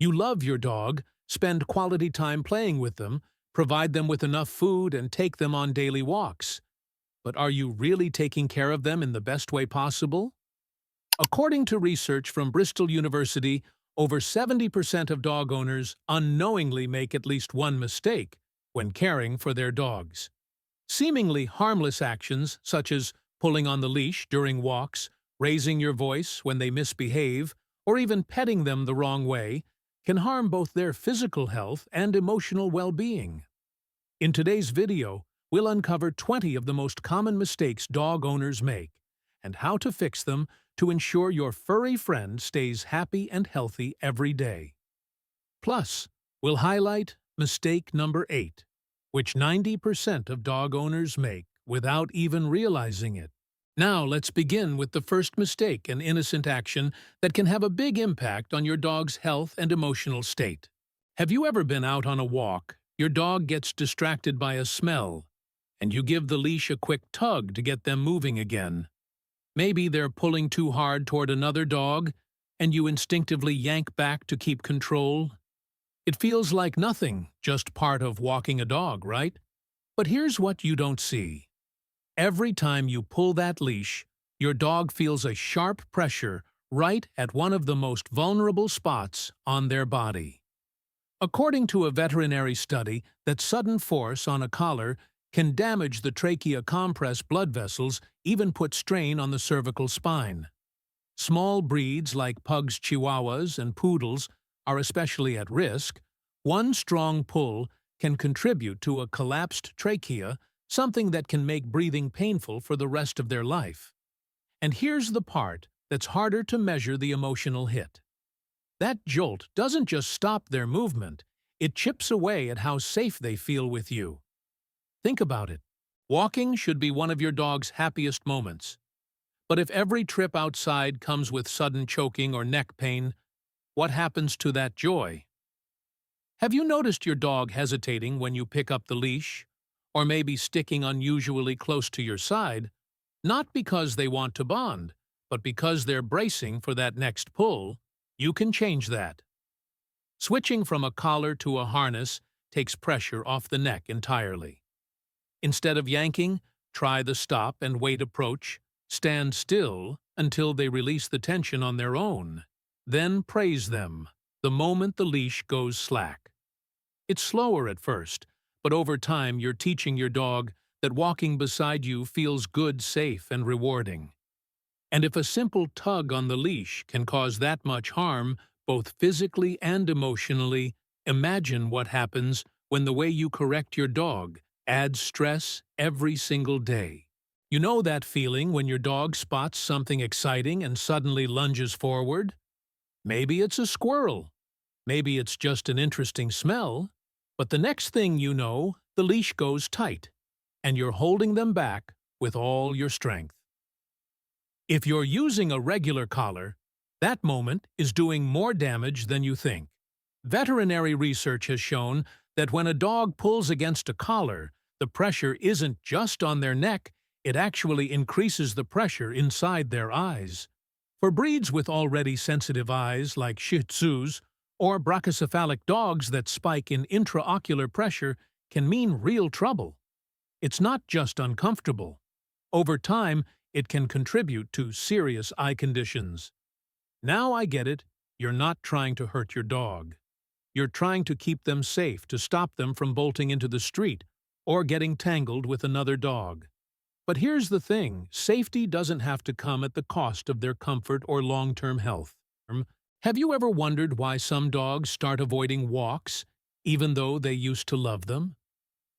You love your dog, spend quality time playing with them, provide them with enough food, and take them on daily walks. But are you really taking care of them in the best way possible? According to research from Bristol University, over 70% of dog owners unknowingly make at least one mistake when caring for their dogs. Seemingly harmless actions, such as pulling on the leash during walks, raising your voice when they misbehave, or even petting them the wrong way, can harm both their physical health and emotional well-being. In today's video, we'll uncover 20 of the most common mistakes dog owners make and how to fix them to ensure your furry friend stays happy and healthy every day. Plus, we'll highlight mistake number 8, which 90% of dog owners make without even realizing it. Now let's begin with the first mistake, an innocent action that can have a big impact on your dog's health and emotional state. Have you ever been out on a walk, your dog gets distracted by a smell, and you give the leash a quick tug to get them moving again? Maybe they're pulling too hard toward another dog, and you instinctively yank back to keep control. It feels like nothing, just part of walking a dog, right? But here's what you don't see. Every time you pull that leash, your dog feels a sharp pressure right at one of the most vulnerable spots on their body. According to a veterinary study, that sudden force on a collar can damage the trachea, compress blood vessels, even put strain on the cervical spine. Small breeds like pugs, chihuahuas, and poodles are especially at risk. One strong pull can contribute to a collapsed trachea, something that can make breathing painful for the rest of their life. And here's the part that's harder to measure: the emotional hit. That jolt doesn't just stop their movement, it chips away at how safe they feel with you. Think about it. Walking should be one of your dog's happiest moments. But if every trip outside comes with sudden choking or neck pain, what happens to that joy? Have you noticed your dog hesitating when you pick up the leash, or maybe sticking unusually close to your side, not because they want to bond, but because they're bracing for that next pull? You can change that. Switching from a collar to a harness takes pressure off the neck entirely. Instead of yanking, try the stop and wait approach. Stand still until they release the tension on their own. Then praise them the moment the leash goes slack. It's slower at first, but over time you're teaching your dog that walking beside you feels good, safe, and rewarding. And if a simple tug on the leash can cause that much harm, both physically and emotionally, imagine what happens when the way you correct your dog adds stress every single day. You know that feeling when your dog spots something exciting and suddenly lunges forward? Maybe it's a squirrel. Maybe it's just an interesting smell. But the next thing you know, the leash goes tight, and you're holding them back with all your strength. If you're using a regular collar, that moment is doing more damage than you think. Veterinary research has shown that when a dog pulls against a collar, the pressure isn't just on their neck, it actually increases the pressure inside their eyes. For breeds with already sensitive eyes like Shih Tzus or brachycephalic dogs, that spike in intraocular pressure can mean real trouble. It's not just uncomfortable. Over time, it can contribute to serious eye conditions. Now I get it, you're not trying to hurt your dog. You're trying to keep them safe, to stop them from bolting into the street or getting tangled with another dog. But here's the thing, safety doesn't have to come at the cost of their comfort or long-term health. Have you ever wondered why some dogs start avoiding walks, even though they used to love them?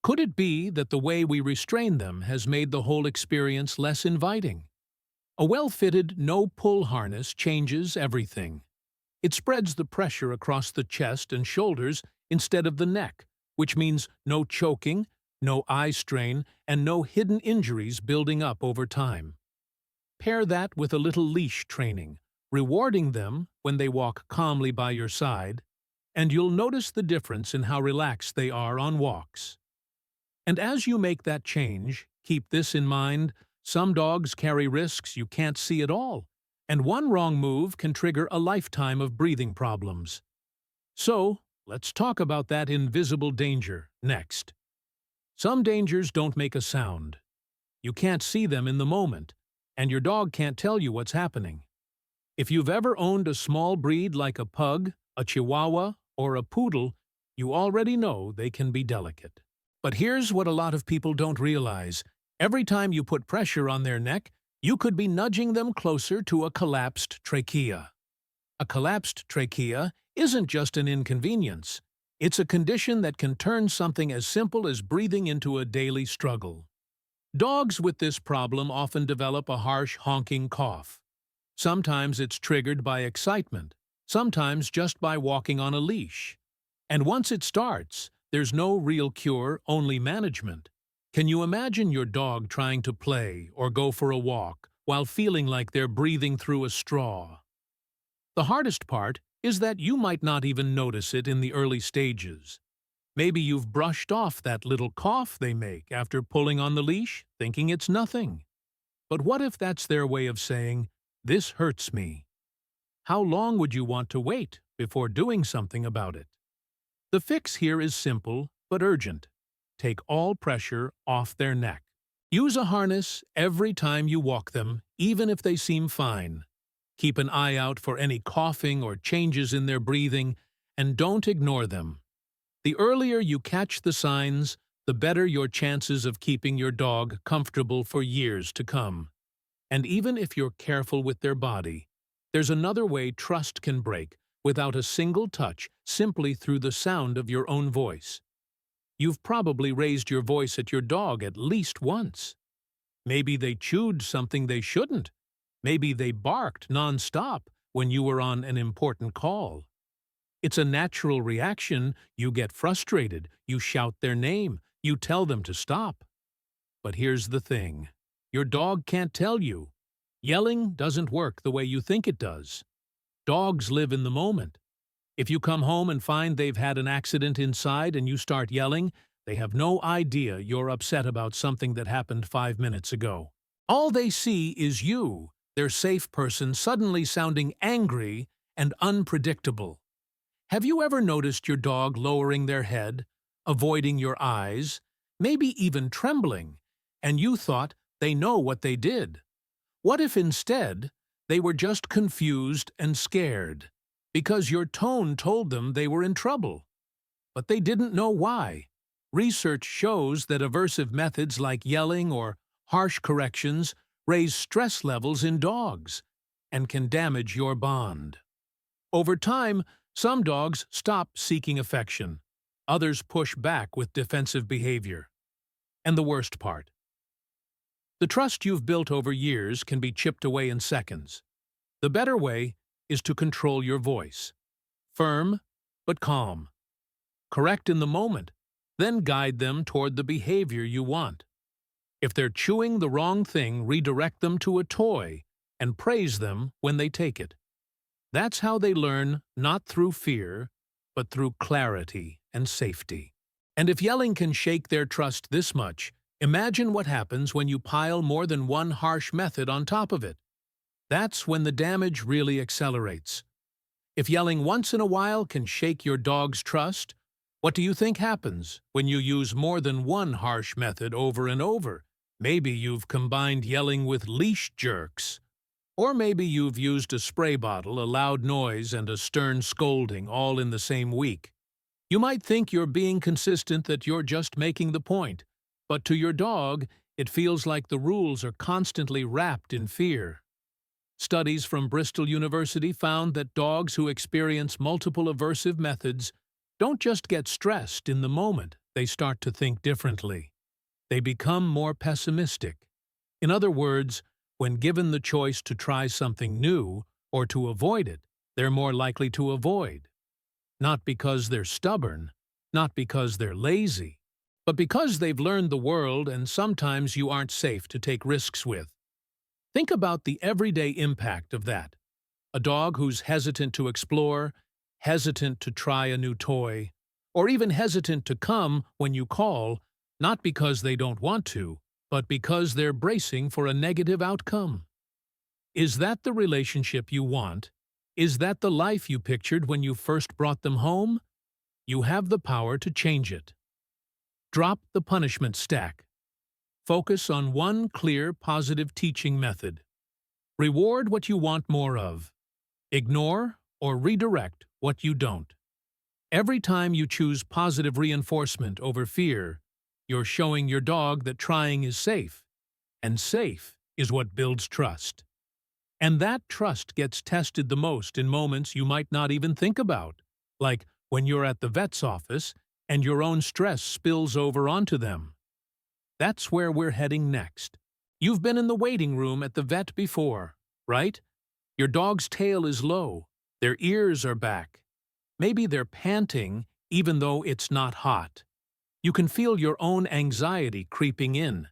Could it be that the way we restrain them has made the whole experience less inviting? A well-fitted, no-pull harness changes everything. It spreads the pressure across the chest and shoulders instead of the neck, which means no choking, no eye strain, and no hidden injuries building up over time. Pair that with a little leash training, rewarding them when they walk calmly by your side, and you'll notice the difference in how relaxed they are on walks. And as you make that change, keep this in mind: some dogs carry risks you can't see at all, and one wrong move can trigger a lifetime of breathing problems. So, let's talk about that invisible danger next. Some dangers don't make a sound. You can't see them in the moment, and your dog can't tell you what's happening. If you've ever owned a small breed like a pug, a chihuahua, or a poodle, you already know they can be delicate. But here's what a lot of people don't realize. Every time you put pressure on their neck, you could be nudging them closer to a collapsed trachea. A collapsed trachea isn't just an inconvenience. It's a condition that can turn something as simple as breathing into a daily struggle. Dogs with this problem often develop a harsh, honking cough. Sometimes it's triggered by excitement, sometimes just by walking on a leash. And once it starts, there's no real cure, only management. Can you imagine your dog trying to play or go for a walk while feeling like they're breathing through a straw? The hardest part is that you might not even notice it in the early stages. Maybe you've brushed off that little cough they make after pulling on the leash, thinking it's nothing. But what if that's their way of saying, "This hurts me"? How long would you want to wait before doing something about it? The fix here is simple but urgent. Take all pressure off their neck. Use a harness every time you walk them, even if they seem fine. Keep an eye out for any coughing or changes in their breathing, and don't ignore them. The earlier you catch the signs, the better your chances of keeping your dog comfortable for years to come. And even if you're careful with their body, there's another way trust can break without a single touch, simply through the sound of your own voice. You've probably raised your voice at your dog at least once. Maybe they chewed something they shouldn't. Maybe they barked non-stop when you were on an important call. It's a natural reaction. You get frustrated, you shout their name, you tell them to stop. But here's the thing. Your dog can't tell you. Yelling doesn't work the way you think it does. Dogs live in the moment. If you come home and find they've had an accident inside and you start yelling, they have no idea you're upset about something that happened 5 minutes ago. All they see is you, their safe person, suddenly sounding angry and unpredictable. Have you ever noticed your dog lowering their head, avoiding your eyes, maybe even trembling, and you thought they know what they did? What if instead they were just confused and scared, because your tone told them they were in trouble? But they didn't know why. Research shows that aversive methods like yelling or harsh corrections raise stress levels in dogs and can damage your bond. Over time, some dogs stop seeking affection. Others push back with defensive behavior. And the worst part, the trust you've built over years can be chipped away in seconds. The better way is to control your voice. Firm, but calm. Correct in the moment, then guide them toward the behavior you want. If they're chewing the wrong thing, redirect them to a toy and praise them when they take it. That's how they learn, not through fear, but through clarity and safety. And if yelling can shake their trust this much, imagine what happens when you pile more than one harsh method on top of it. That's when the damage really accelerates. If yelling once in a while can shake your dog's trust, what do you think happens when you use more than one harsh method over and over? Maybe you've combined yelling with leash jerks. Or maybe you've used a spray bottle, a loud noise, and a stern scolding all in the same week. You might think you're being consistent, that you're just making the point, but to your dog, it feels like the rules are constantly wrapped in fear. Studies from Bristol University found that dogs who experience multiple aversive methods don't just get stressed in the moment, they start to think differently. They become more pessimistic. In other words, when given the choice to try something new or to avoid it, they're more likely to avoid. Not because they're stubborn, not because they're lazy, but because they've learned the world and sometimes you aren't safe to take risks with. Think about the everyday impact of that. A dog who's hesitant to explore, hesitant to try a new toy, or even hesitant to come when you call, not because they don't want to, but because they're bracing for a negative outcome. Is that the relationship you want? Is that the life you pictured when you first brought them home? You have the power to change it. Drop the punishment stack. Focus on one clear, positive teaching method. Reward what you want more of. Ignore or redirect what you don't. Every time you choose positive reinforcement over fear, you're showing your dog that trying is safe, and safe is what builds trust. And that trust gets tested the most in moments you might not even think about, like when you're at the vet's office and your own stress spills over onto them. That's where we're heading next. You've been in the waiting room at the vet before, right? Your dog's tail is low, their ears are back. Maybe they're panting even though it's not hot. You can feel your own anxiety creeping in.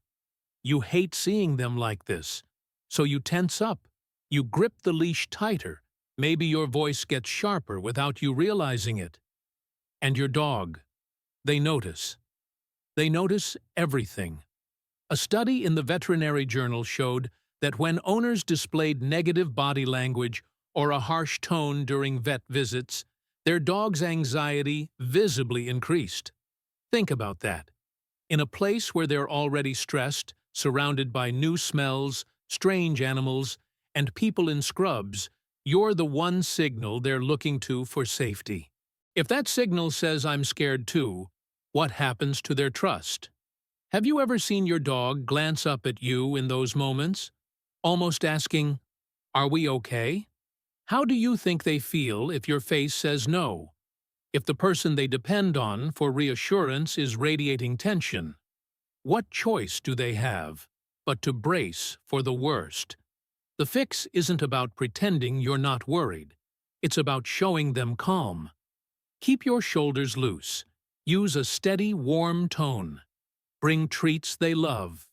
You hate seeing them like this, so you tense up. You grip the leash tighter. Maybe your voice gets sharper without you realizing it. And your dog, they notice. They notice everything. A study in the veterinary journal showed that when owners displayed negative body language or a harsh tone during vet visits, their dog's anxiety visibly increased. Think about that. In a place where they're already stressed, surrounded by new smells, strange animals, and people in scrubs, you're the one signal they're looking to for safety. If that signal says "I'm scared too," what happens to their trust? Have you ever seen your dog glance up at you in those moments, almost asking, "Are we okay?" How do you think they feel if your face says no? If the person they depend on for reassurance is radiating tension? What choice do they have but to brace for the worst? The fix isn't about pretending you're not worried. It's about showing them calm. Keep your shoulders loose. Use a steady, warm tone. Bring treats they love.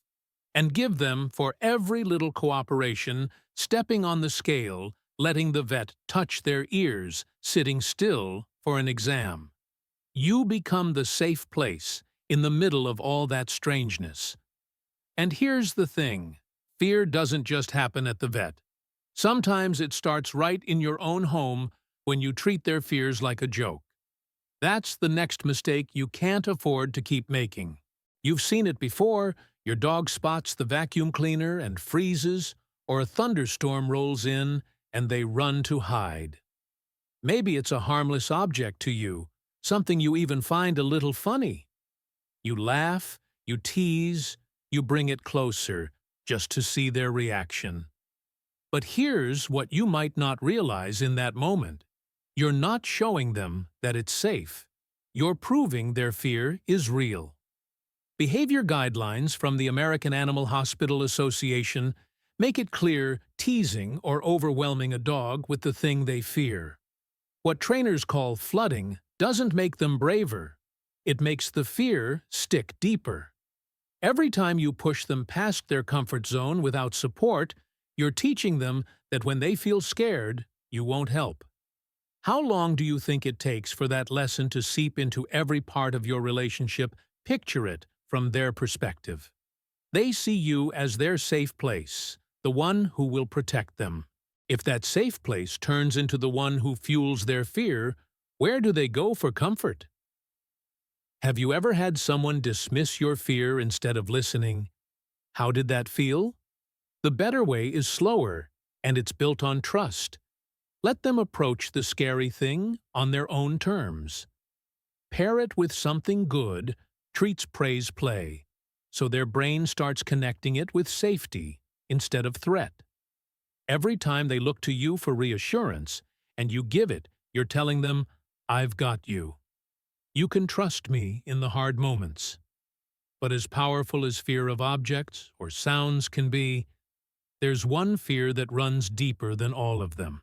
And give them, for every little cooperation, stepping on the scale, letting the vet touch their ears, sitting still for an exam. You become the safe place in the middle of all that strangeness. And here's the thing. Fear doesn't just happen at the vet. Sometimes it starts right in your own home when you treat their fears like a joke. That's the next mistake you can't afford to keep making. You've seen it before. Your dog spots the vacuum cleaner and freezes, or a thunderstorm rolls in and they run to hide. Maybe it's a harmless object to you, something you even find a little funny. You laugh, you tease, you bring it closer, just to see their reaction. But here's what you might not realize in that moment. You're not showing them that it's safe. You're proving their fear is real. Behavior guidelines from the American Animal Hospital Association make it clear teasing or overwhelming a dog with the thing they fear. What trainers call flooding doesn't make them braver. It makes the fear stick deeper. Every time you push them past their comfort zone without support, you're teaching them that when they feel scared, you won't help. How long do you think it takes for that lesson to seep into every part of your relationship? Picture it from their perspective. They see you as their safe place, the one who will protect them. If that safe place turns into the one who fuels their fear, where do they go for comfort? Have you ever had someone dismiss your fear instead of listening? How did that feel? The better way is slower, and it's built on trust. Let them approach the scary thing on their own terms. Pair it with something good, treats praise play, so their brain starts connecting it with safety instead of threat. Every time they look to you for reassurance, and you give it, you're telling them, "I've got you. You can trust me in the hard moments." But as powerful as fear of objects or sounds can be, there's one fear that runs deeper than all of them.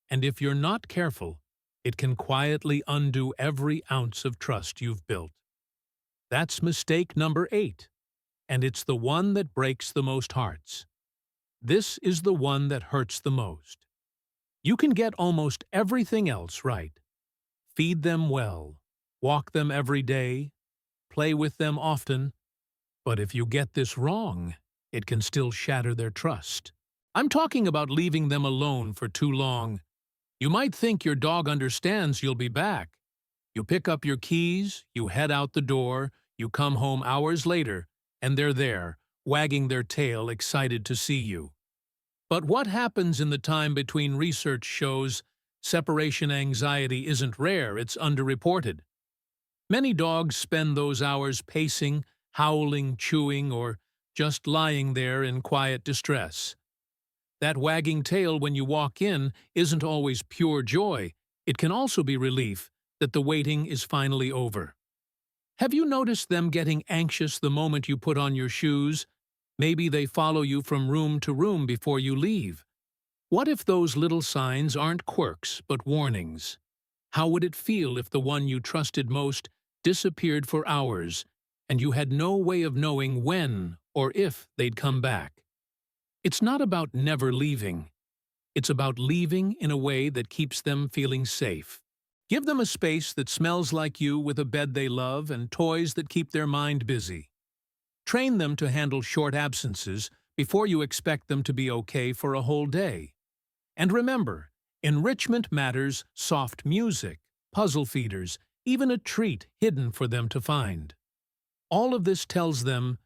And if you're not careful, it can quietly undo every ounce of trust you've built. That's mistake number 8, and it's the one that breaks the most hearts. This is the one that hurts the most. You can get almost everything else right. Feed them well, walk them every day, play with them often, but if you get this wrong, it can still shatter their trust. I'm talking about leaving them alone for too long. You might think your dog understands you'll be back. You pick up your keys, you head out the door, you come home hours later, and they're there, wagging their tail, excited to see you. But what happens in the time between? Research shows separation anxiety isn't rare, it's underreported. Many dogs spend those hours pacing, howling, chewing, or just lying there in quiet distress. That wagging tail when you walk in isn't always pure joy. It can also be relief that the waiting is finally over. Have you noticed them getting anxious the moment you put on your shoes? Maybe they follow you from room to room before you leave. What if those little signs aren't quirks but warnings? How would it feel if the one you trusted most disappeared for hours and you had no way of knowing when or if they'd come back? It's not about never leaving. It's about leaving in a way that keeps them feeling safe. Give them a space that smells like you, with a bed they love and toys that keep their mind busy. Train them to handle short absences before you expect them to be okay for a whole day. And remember, enrichment matters: soft music, puzzle feeders, even a treat hidden for them to find. All of this tells them,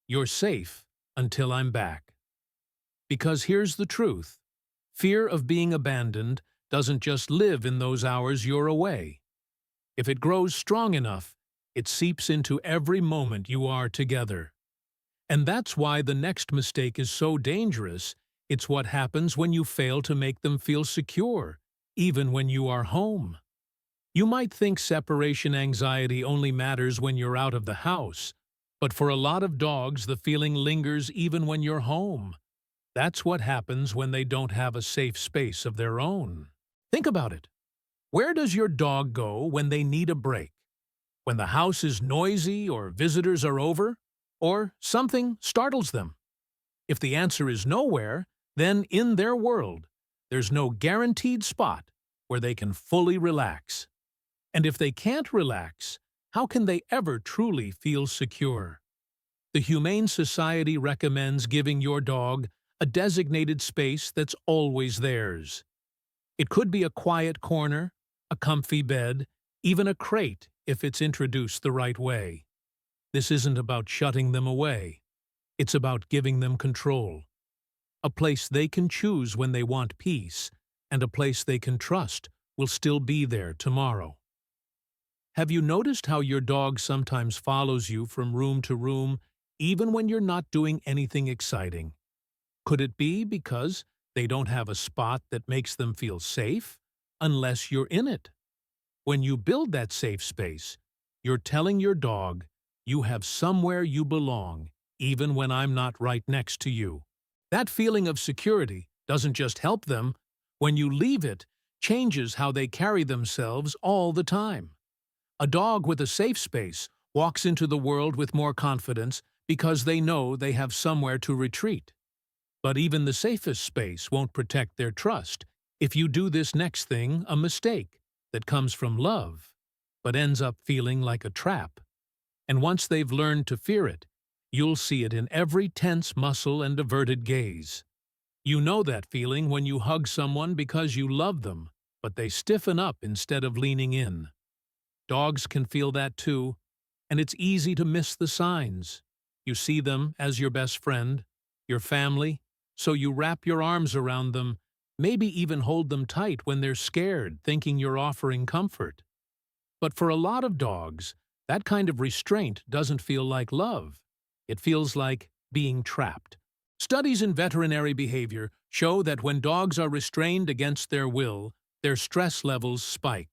you're safe until I'm back. Because here's the truth: fear of being abandoned doesn't just live in those hours you're away. If it grows strong enough, it seeps into every moment you are together. And that's why the next mistake is so dangerous. It's what happens when you fail to make them feel secure, even when you are home. You might think separation anxiety only matters when you're out of the house, but for a lot of dogs the feeling lingers even when you're home. That's what happens when they don't have a safe space of their own. Think about it. Where does your dog go when they need a break? When the house is noisy, or visitors are over, or something startles them? If the answer is nowhere, then in their world, there's no guaranteed spot where they can fully relax. And if they can't relax, how can they ever truly feel secure? The Humane Society recommends giving your dog a designated space that's always theirs. It could be a quiet corner, a comfy bed, even a crate if it's introduced the right way. This isn't about shutting them away. It's about giving them control. A place they can choose when they want peace, and a place they can trust will still be there tomorrow. Have you noticed how your dog sometimes follows you from room to room, even when you're not doing anything exciting? Could it be because they don't have a spot that makes them feel safe, unless you're in it? When you build that safe space, you're telling your dog, you have somewhere you belong, even when I'm not right next to you. That feeling of security doesn't just help them. When you leave, it changes how they carry themselves all the time. A dog with a safe space walks into the world with more confidence because they know they have somewhere to retreat. But even the safest space won't protect their trust if you do this next thing, a mistake that comes from love, but ends up feeling like a trap. And once they've learned to fear it, you'll see it in every tense muscle and averted gaze. You know that feeling when you hug someone because you love them, but they stiffen up instead of leaning in. Dogs can feel that too, and it's easy to miss the signs. You see them as your best friend, your family, so you wrap your arms around them, maybe even hold them tight when they're scared, thinking you're offering comfort. But for a lot of dogs, that kind of restraint doesn't feel like love. It feels like being trapped. Studies in veterinary behavior show that when dogs are restrained against their will, their stress levels spike.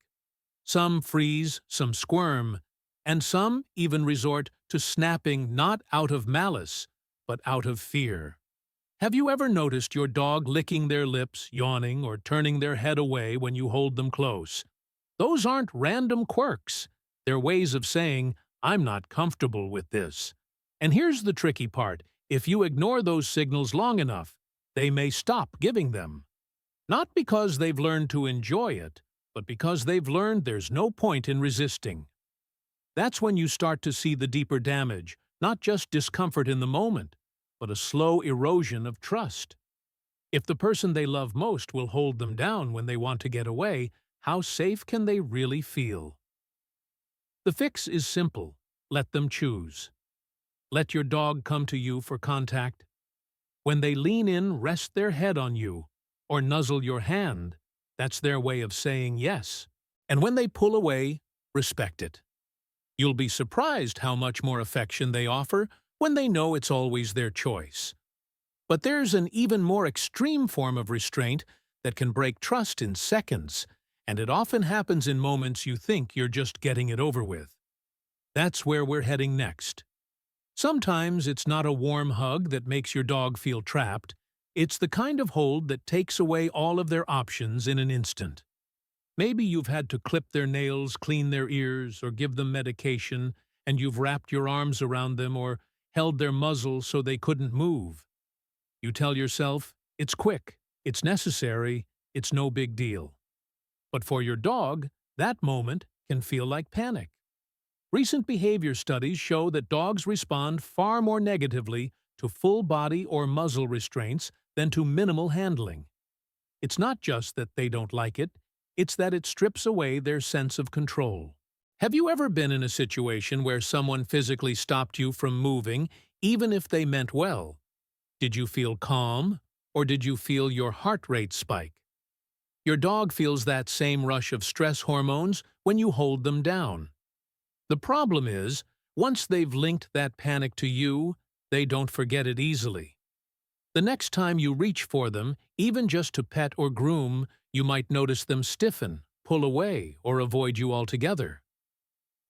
Some freeze, some squirm, and some even resort to snapping, not out of malice, but out of fear. Have you ever noticed your dog licking their lips, yawning, or turning their head away when you hold them close? Those aren't random quirks. They're ways of saying, I'm not comfortable with this. And here's the tricky part. If you ignore those signals long enough, they may stop giving them. Not because they've learned to enjoy it, but because they've learned there's no point in resisting. That's when you start to see the deeper damage, not just discomfort in the moment, but a slow erosion of trust. If the person they love most will hold them down when they want to get away, how safe can they really feel? The fix is simple. Let them choose. Let your dog come to you for contact. When they lean in, rest their head on you, or nuzzle your hand. That's their way of saying yes. And when they pull away, respect it. You'll be surprised how much more affection they offer when they know it's always their choice. But there's an even more extreme form of restraint that can break trust in seconds, and it often happens in moments you think you're just getting it over with. That's where we're heading next. Sometimes it's not a warm hug that makes your dog feel trapped. It's the kind of hold that takes away all of their options in an instant. Maybe you've had to clip their nails, clean their ears, or give them medication, and you've wrapped your arms around them or held their muzzle so they couldn't move. You tell yourself, it's quick, it's necessary, it's no big deal. But for your dog, that moment can feel like panic. Recent behavior studies show that dogs respond far more negatively to full body or muzzle restraints than to minimal handling. It's not just that they don't like it, it's that it strips away their sense of control. Have you ever been in a situation where someone physically stopped you from moving, even if they meant well? Did you feel calm, or did you feel your heart rate spike? Your dog feels that same rush of stress hormones when you hold them down. The problem is, once they've linked that panic to you, they don't forget it easily. The next time you reach for them, even just to pet or groom, you might notice them stiffen, pull away, or avoid you altogether.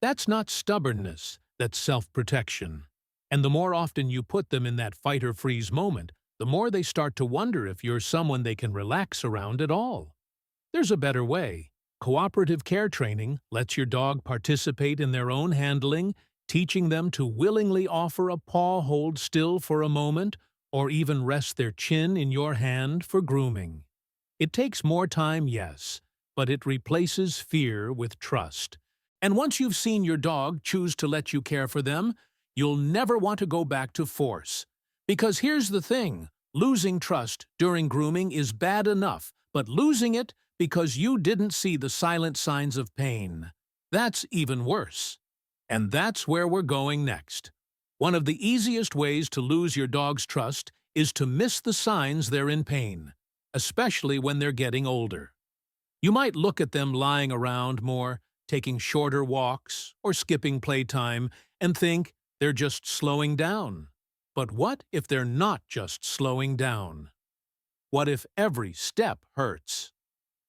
That's not stubbornness, that's self-protection. And the more often you put them in that fight-or-freeze moment, the more they start to wonder if you're someone they can relax around at all. There's a better way. Cooperative care training lets your dog participate in their own handling, teaching them to willingly offer a paw hold still for a moment, or even rest their chin in your hand for grooming. It takes more time, yes, but it replaces fear with trust. And once you've seen your dog choose to let you care for them, you'll never want to go back to force. Because here's the thing, losing trust during grooming is bad enough, but losing it because you didn't see the silent signs of pain, that's even worse. And that's where we're going next. One of the easiest ways to lose your dog's trust is to miss the signs they're in pain, especially when they're getting older. You might look at them lying around more, taking shorter walks, or skipping playtime, and think they're just slowing down. But what if they're not just slowing down? What if every step hurts?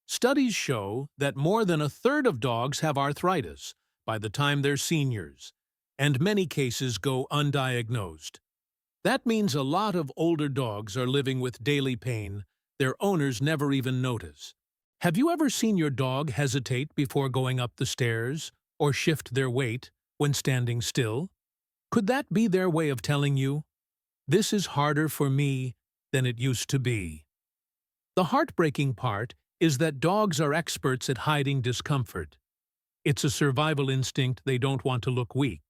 Studies show that more than a third of dogs have arthritis by the time they're seniors, and many cases go undiagnosed. That means a lot of older dogs are living with daily pain their owners never even notice. Have you ever seen your dog hesitate before going up the stairs or shift their weight when standing still? Could that be their way of telling you, "This is harder for me than it used to be"? The heartbreaking part is that dogs are experts at hiding discomfort. It's a survival instinct they don't want to look weak.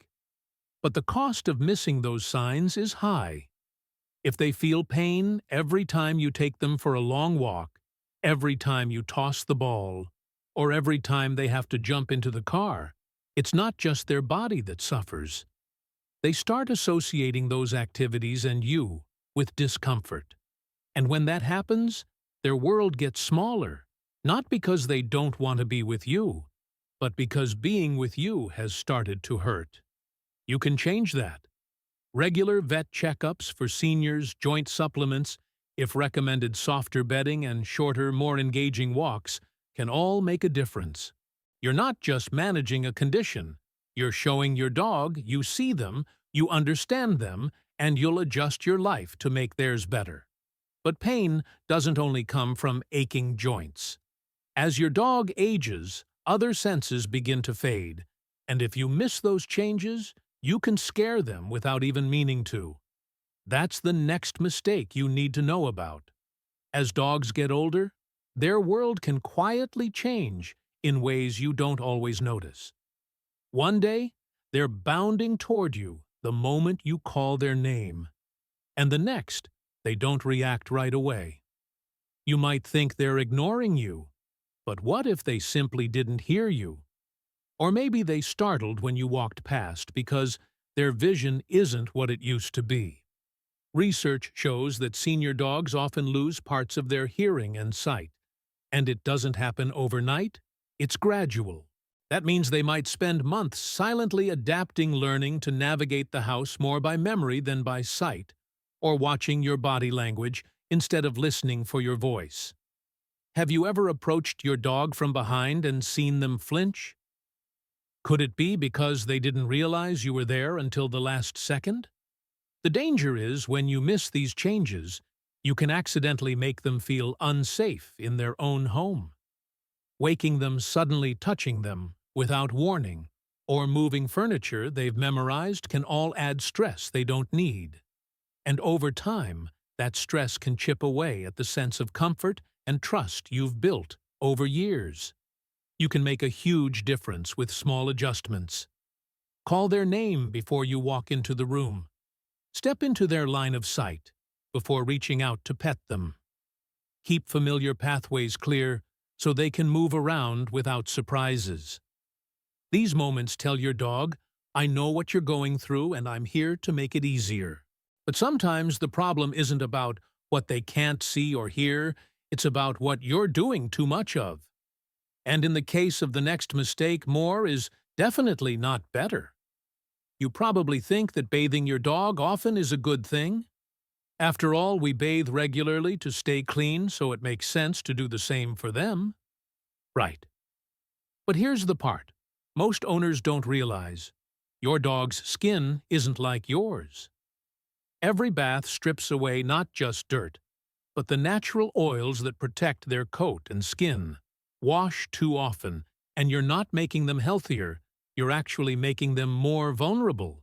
But the cost of missing those signs is high. If they feel pain every time you take them for a long walk, every time you toss the ball, or every time they have to jump into the car, it's not just their body that suffers. They start associating those activities and you with discomfort. And when that happens, their world gets smaller, not because they don't want to be with you, but because being with you has started to hurt. You can change that. Regular vet checkups for seniors, joint supplements, if recommended softer bedding and shorter, more engaging walks, can all make a difference. You're not just managing a condition. You're showing your dog you see them, you understand them, and you'll adjust your life to make theirs better. But pain doesn't only come from aching joints. As your dog ages, other senses begin to fade, and if you miss those changes, you can scare them without even meaning to. That's the next mistake you need to know about. As dogs get older, their world can quietly change in ways you don't always notice. One day, they're bounding toward you the moment you call their name, and the next, they don't react right away. You might think they're ignoring you, but what if they simply didn't hear you? Or maybe they startled when you walked past because their vision isn't what it used to be. Research shows that senior dogs often lose parts of their hearing and sight, and it doesn't happen overnight, it's gradual. That means they might spend months silently adapting learning to navigate the house more by memory than by sight, or watching your body language instead of listening for your voice. Have you ever approached your dog from behind and seen them flinch? Could it be because they didn't realize you were there until the last second? The danger is when you miss these changes, you can accidentally make them feel unsafe in their own home. Waking them suddenly touching them without warning, or moving furniture they've memorized can all add stress they don't need. And over time, that stress can chip away at the sense of comfort and trust you've built over years. You can make a huge difference with small adjustments. Call their name before you walk into the room. Step into their line of sight before reaching out to pet them. Keep familiar pathways clear so they can move around without surprises. These moments tell your dog, I know what you're going through and I'm here to make it easier. But sometimes the problem isn't about what they can't see or hear, it's about what you're doing too much of. And in the case of the next mistake, more is definitely not better. You probably think that bathing your dog often is a good thing. After all, we bathe regularly to stay clean, so it makes sense to do the same for them. Right. But here's the part. Most owners don't realize. Your dog's skin isn't like yours. Every bath strips away not just dirt, but the natural oils that protect their coat and skin. Wash too often, and you're not making them healthier, you're actually making them more vulnerable.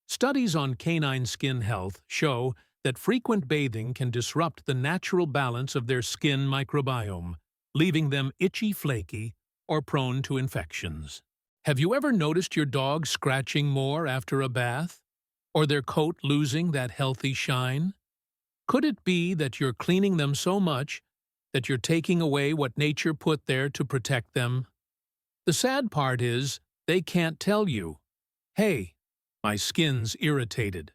Studies on canine skin health show that frequent bathing can disrupt the natural balance of their skin microbiome, leaving them itchy, flaky, or prone to infections. Have you ever noticed your dog scratching more after a bath? Or their coat losing that healthy shine? Could it be that you're cleaning them so much that you're taking away what nature put there to protect them? The sad part is, they can't tell you, hey, my skin's irritated.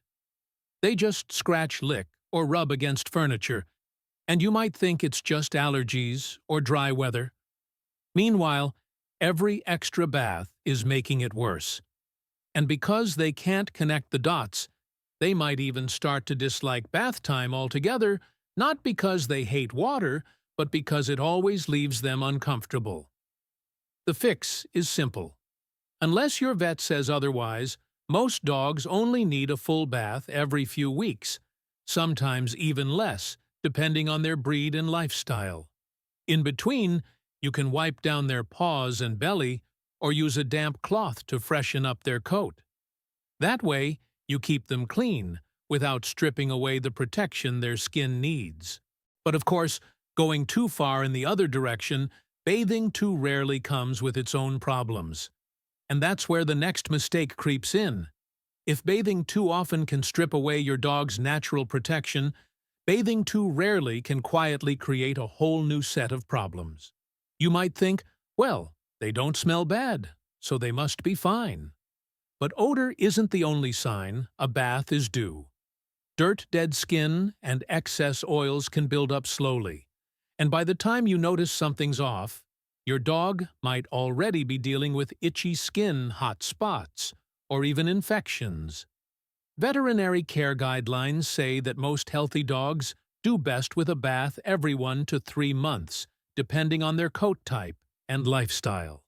They just scratch, lick, or rub against furniture, and you might think it's just allergies or dry weather. Meanwhile, every extra bath is making it worse. And because they can't connect the dots, they might even start to dislike bath time altogether, not because they hate water, but because it always leaves them uncomfortable. The fix is simple. Unless your vet says otherwise, most dogs only need a full bath every few weeks, sometimes even less, depending on their breed and lifestyle. In between, you can wipe down their paws and belly or use a damp cloth to freshen up their coat. That way, you keep them clean without stripping away the protection their skin needs. But of course, going too far in the other direction, bathing too rarely comes with its own problems. And that's where the next mistake creeps in. If bathing too often can strip away your dog's natural protection, bathing too rarely can quietly create a whole new set of problems. You might think, well, they don't smell bad, so they must be fine. But odor isn't the only sign a bath is due. Dirt, dead skin, and excess oils can build up slowly. And by the time you notice something's off, your dog might already be dealing with itchy skin, hot spots, or even infections. Veterinary care guidelines say that most healthy dogs do best with a bath every 1 to 3 months, depending on their coat type and lifestyle.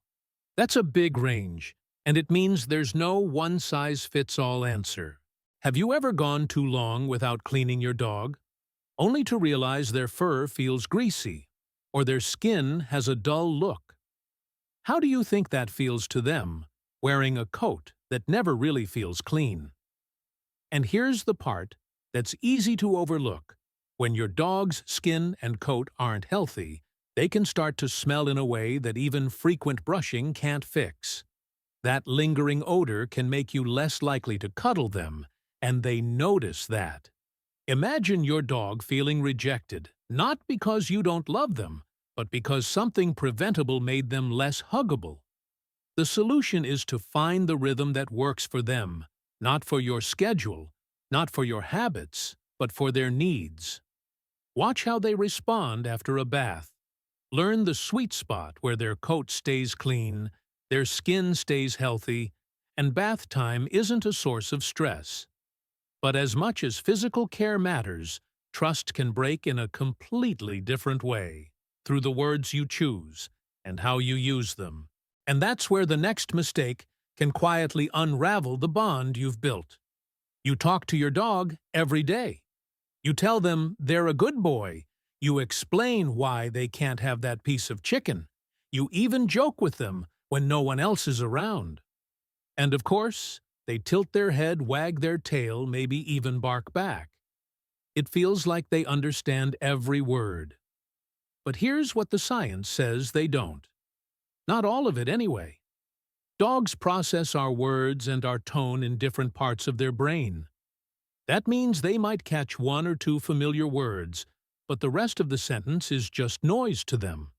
That's a big range, and it means there's no one-size-fits-all answer. Have you ever gone too long without cleaning your dog, only to realize their fur feels greasy, or their skin has a dull look? How do you think that feels to them, wearing a coat that never really feels clean? And here's the part that's easy to overlook. When your dog's skin and coat aren't healthy, they can start to smell in a way that even frequent brushing can't fix. That lingering odor can make you less likely to cuddle them, and they notice that. Imagine your dog feeling rejected, Not because you don't love them, but because something preventable made them less huggable. The solution is to find the rhythm that works for them, not for your schedule, not for your habits, but for their needs. Watch how they respond after a bath. Learn the sweet spot where their coat stays clean, their skin stays healthy, and bath time isn't a source of stress. But as much as physical care matters, trust can break in a completely different way, through the words you choose and how you use them. And that's where the next mistake can quietly unravel the bond you've built. You talk to your dog every day. You tell them they're a good boy. You explain why they can't have that piece of chicken. You even joke with them when no one else is around. And of course, they tilt their head, wag their tail, maybe even bark back. It feels like they understand every word. But here's what the science says they don't. Not all of it, anyway. Dogs process our words and our tone in different parts of their brain. That means they might catch one or two familiar words, but the rest of the sentence is just noise to them.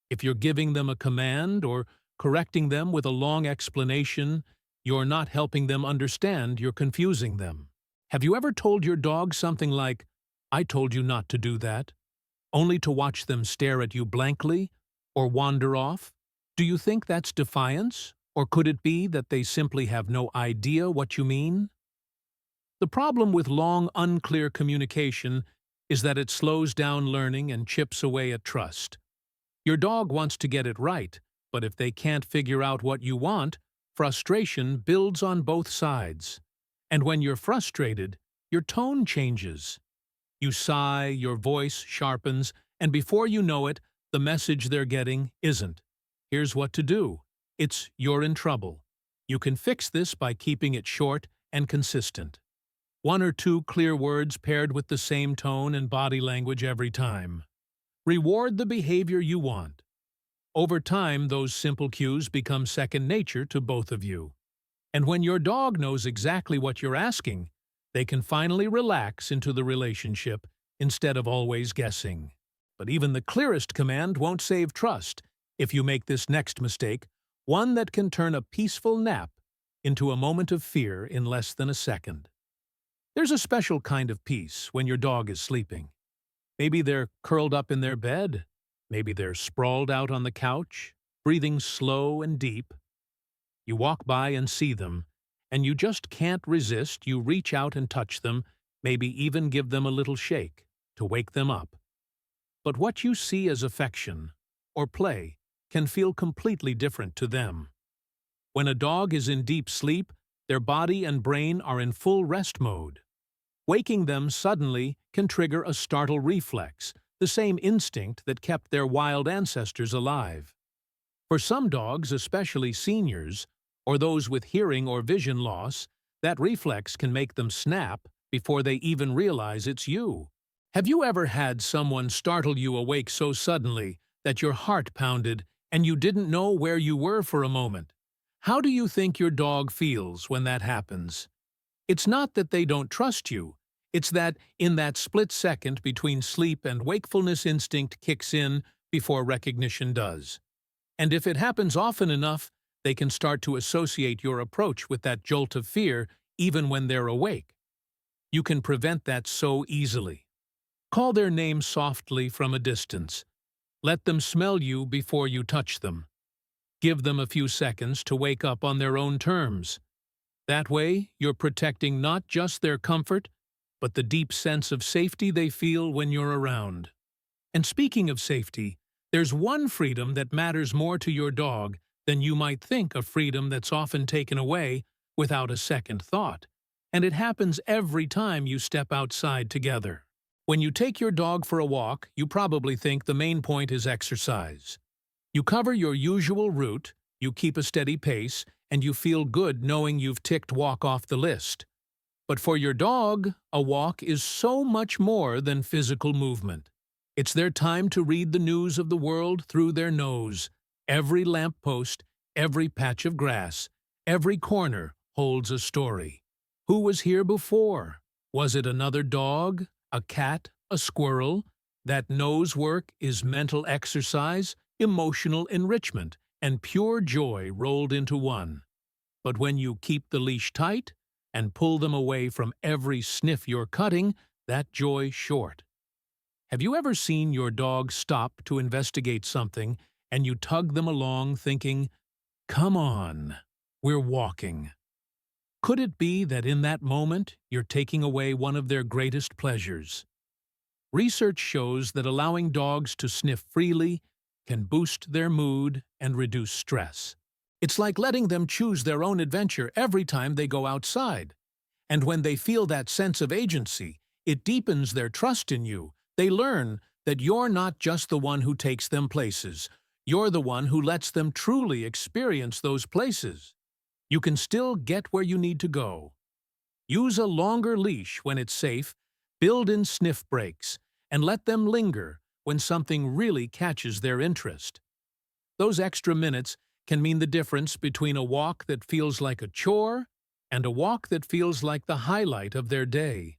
If you're giving them a command or correcting them with a long explanation, you're not helping them understand, you're confusing them. Have you ever told your dog something like, "I told you not to do that," only to watch them stare at you blankly or wander off? Do you think that's defiance, or could it be that they simply have no idea what you mean? The problem with long, unclear communication is that it slows down learning and chips away at trust. Your dog wants to get it right, but if they can't figure out what you want, frustration builds on both sides. And when you're frustrated, your tone changes. You sigh, your voice sharpens, and before you know it, the message they're getting isn't. Here's what to do. It's "you're in trouble." You can fix this by keeping it short and consistent. One or two clear words paired with the same tone and body language every time. Reward the behavior you want. Over time, those simple cues become second nature to both of you. And when your dog knows exactly what you're asking, they can finally relax into the relationship instead of always guessing. But even the clearest command won't save trust if you make this next mistake, one that can turn a peaceful nap into a moment of fear in less than a second. There's a special kind of peace when your dog is sleeping. Maybe they're curled up in their bed. Maybe they're sprawled out on the couch, breathing slow and deep. You walk by and see them, and you just can't resist. You reach out and touch them, maybe even give them a little shake to wake them up. But what you see as affection or play can feel completely different to them. When a dog is in deep sleep, their body and brain are in full rest mode. Waking them suddenly can trigger a startle reflex, the same instinct that kept their wild ancestors alive. For some dogs, especially seniors, or those with hearing or vision loss, that reflex can make them snap before they even realize it's you. Have you ever had someone startle you awake so suddenly that your heart pounded and you didn't know where you were for a moment? How do you think your dog feels when that happens? It's not that they don't trust you. It's that in that split second between sleep and wakefulness, instinct kicks in before recognition does. And if it happens often enough, they can start to associate your approach with that jolt of fear even when they're awake. You can prevent that so easily. Call their name softly from a distance. Let them smell you before you touch them. Give them a few seconds to wake up on their own terms. That way, you're protecting not just their comfort, but the deep sense of safety they feel when you're around. And speaking of safety, there's one freedom that matters more to your dog than you might think, a freedom that's often taken away without a second thought. And it happens every time you step outside together. When you take your dog for a walk, you probably think the main point is exercise. You cover your usual route, you keep a steady pace, and you feel good knowing you've ticked walk off the list. But for your dog, a walk is so much more than physical movement. It's their time to read the news of the world through their nose. Every lamppost, every patch of grass, every corner holds a story. Who was here before? Was it another dog, a cat, a squirrel? That nose work is mental exercise, emotional enrichment, and pure joy rolled into one. But when you keep the leash tight and pull them away from every sniff you're cutting, that joy's short. Have you ever seen your dog stop to investigate something and you tug them along thinking, "Come on, we're walking"? Could it be that in that moment you're taking away one of their greatest pleasures? Research shows that allowing dogs to sniff freely can boost their mood and reduce stress. It's like letting them choose their own adventure every time they go outside. And when they feel that sense of agency, it deepens their trust in you. They learn that you're not just the one who takes them places. You're the one who lets them truly experience those places. You can still get where you need to go. Use a longer leash when it's safe, build in sniff breaks, and let them linger when something really catches their interest. Those extra minutes can mean the difference between a walk that feels like a chore and a walk that feels like the highlight of their day.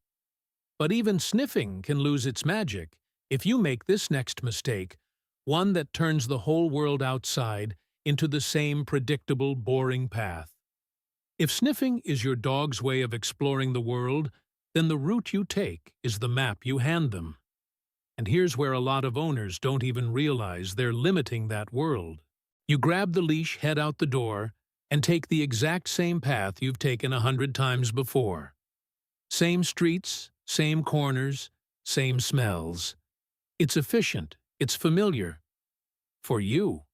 But even sniffing can lose its magic if you make this next mistake, one that turns the whole world outside into the same predictable, boring path. If sniffing is your dog's way of exploring the world, then the route you take is the map you hand them. And here's where a lot of owners don't even realize they're limiting that world. You grab the leash, head out the door, and take the exact same path you've taken 100 times before. Same streets, same corners, same smells. It's efficient, it's familiar. For you.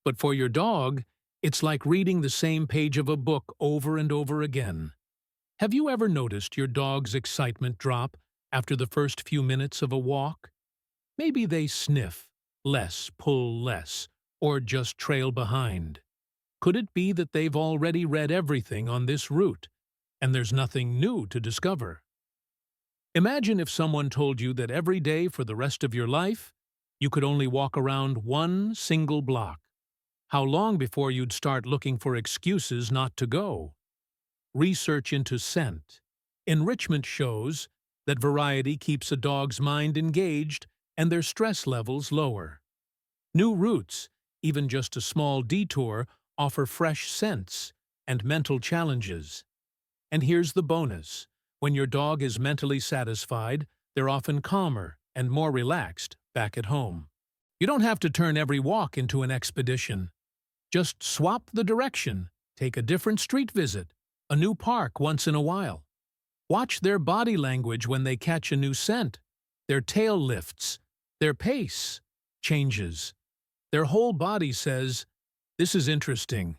But for your dog, it's like reading the same page of a book over and over again. Have you ever noticed your dog's excitement drop after the first few minutes of a walk? Maybe they sniff less, pull less, or just trail behind. Could it be that they've already read everything on this route, and there's nothing new to discover? Imagine if someone told you that every day for the rest of your life, you could only walk around one single block. How long before you'd start looking for excuses not to go? Research into scent. Enrichment shows that variety keeps a dog's mind engaged and their stress levels lower. New routes, even just a small detour, offer fresh scents and mental challenges. And here's the bonus. When your dog is mentally satisfied, they're often calmer and more relaxed back at home. You don't have to turn every walk into an expedition. Just swap the direction, take a different street visit, a new park once in a while. Watch their body language when they catch a new scent. Their tail lifts, their pace changes. Their whole body says, "This is interesting."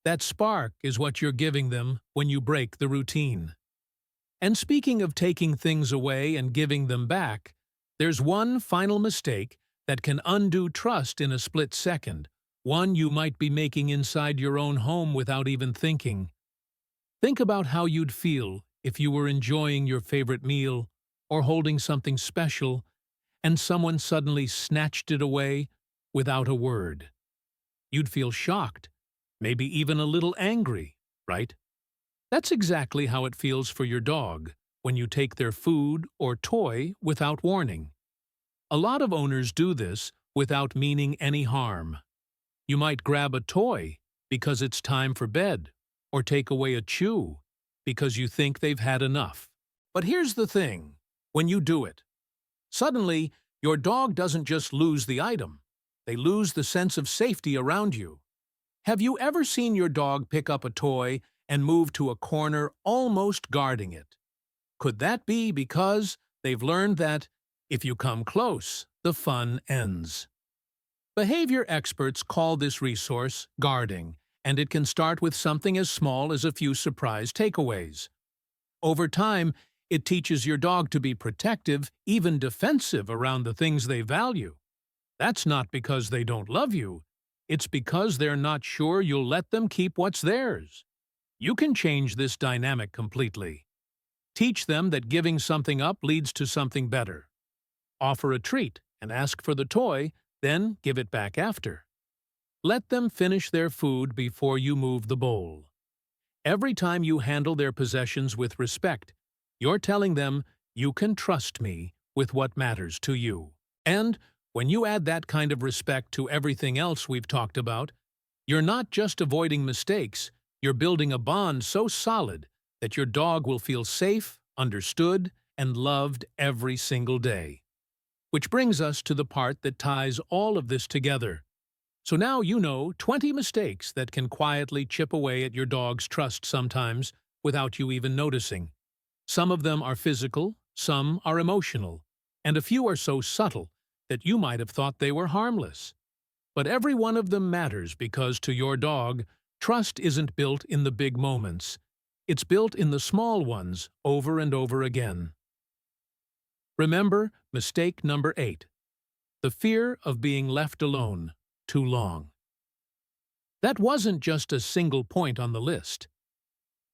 That spark is what you're giving them when you break the routine. And speaking of taking things away and giving them back, there's one final mistake that can undo trust in a split second, one you might be making inside your own home without even thinking. Think about how you'd feel if you were enjoying your favorite meal or holding something special and someone suddenly snatched it away without a word. You'd feel shocked, maybe even a little angry, right? That's exactly how it feels for your dog when you take their food or toy without warning. A lot of owners do this without meaning any harm. You might grab a toy because it's time for bed, or take away a chew because you think they've had enough. But here's the thing, when you do it, suddenly your dog doesn't just lose the item, they lose the sense of safety around you. Have you ever seen your dog pick up a toy and move to a corner almost guarding it? Could that be because they've learned that if you come close, the fun ends? Behavior experts call this resource guarding, and it can start with something as small as a few surprise takeaways. Over time, it teaches your dog to be protective, even defensive around the things they value. That's not because they don't love you. It's because they're not sure you'll let them keep what's theirs. You can change this dynamic completely. Teach them that giving something up leads to something better. Offer a treat and ask for the toy, then give it back after. Let them finish their food before you move the bowl. Every time you handle their possessions with respect, you're telling them, "You can trust me with what matters to you. And when you add that kind of respect to everything else we've talked about, you're not just avoiding mistakes, you're building a bond so solid that your dog will feel safe, understood, and loved every single day. Which brings us to the part that ties all of this together. So now you know 20 mistakes that can quietly chip away at your dog's trust sometimes without you even noticing. Some of them are physical, some are emotional, and a few are so subtle that you might have thought they were harmless. But every one of them matters because to your dog, trust isn't built in the big moments. It's built in the small ones over and over again. Remember mistake number 8. The fear of being left alone too long. That wasn't just a single point on the list.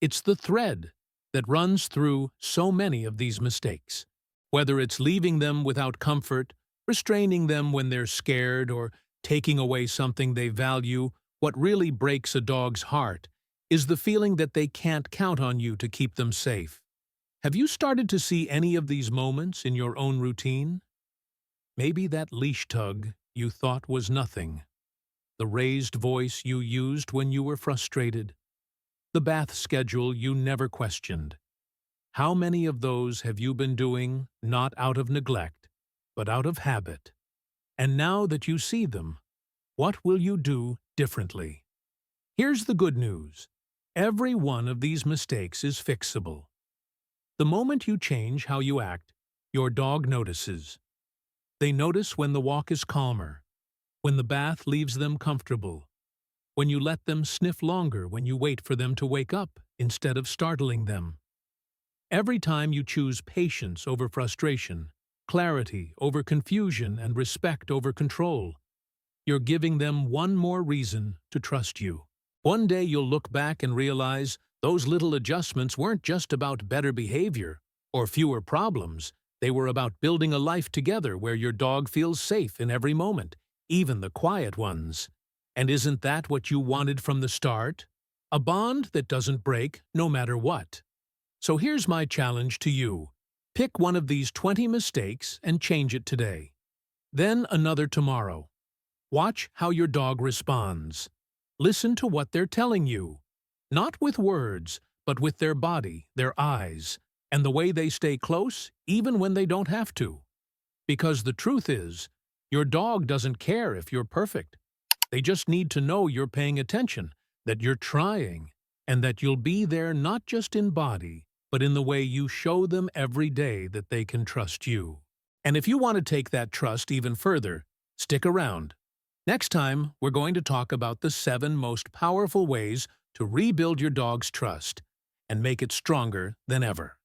It's the thread that runs through so many of these mistakes. Whether it's leaving them without comfort, restraining them when they're scared, or taking away something they value, what really breaks a dog's heart is the feeling that they can't count on you to keep them safe. Have you started to see any of these moments in your own routine? Maybe that leash tug you thought was nothing, the raised voice you used when you were frustrated, the bath schedule you never questioned. How many of those have you been doing not out of neglect, but out of habit? And now that you see them, what will you do differently? Here's the good news. Every one of these mistakes is fixable. The moment you change how you act, your dog notices. They notice when the walk is calmer, when the bath leaves them comfortable, when you let them sniff longer when you wait for them to wake up instead of startling them. Every time you choose patience over frustration, clarity over confusion, and respect over control, you're giving them one more reason to trust you. One day you'll look back and realize those little adjustments weren't just about better behavior or fewer problems. They were about building a life together where your dog feels safe in every moment, even the quiet ones. And isn't that what you wanted from the start? A bond that doesn't break no matter what. So here's my challenge to you. Pick one of these 20 mistakes and change it today. Then another tomorrow. Watch how your dog responds. Listen to what they're telling you. Not with words, but with their body, their eyes, and the way they stay close even when they don't have to. Because the truth is, your dog doesn't care if you're perfect. They just need to know you're paying attention, that you're trying, and that you'll be there not just in body, but in the way you show them every day that they can trust you. And if you want to take that trust even further, stick around. Next time, we're going to talk about the 7 most powerful ways to rebuild your dog's trust and make it stronger than ever.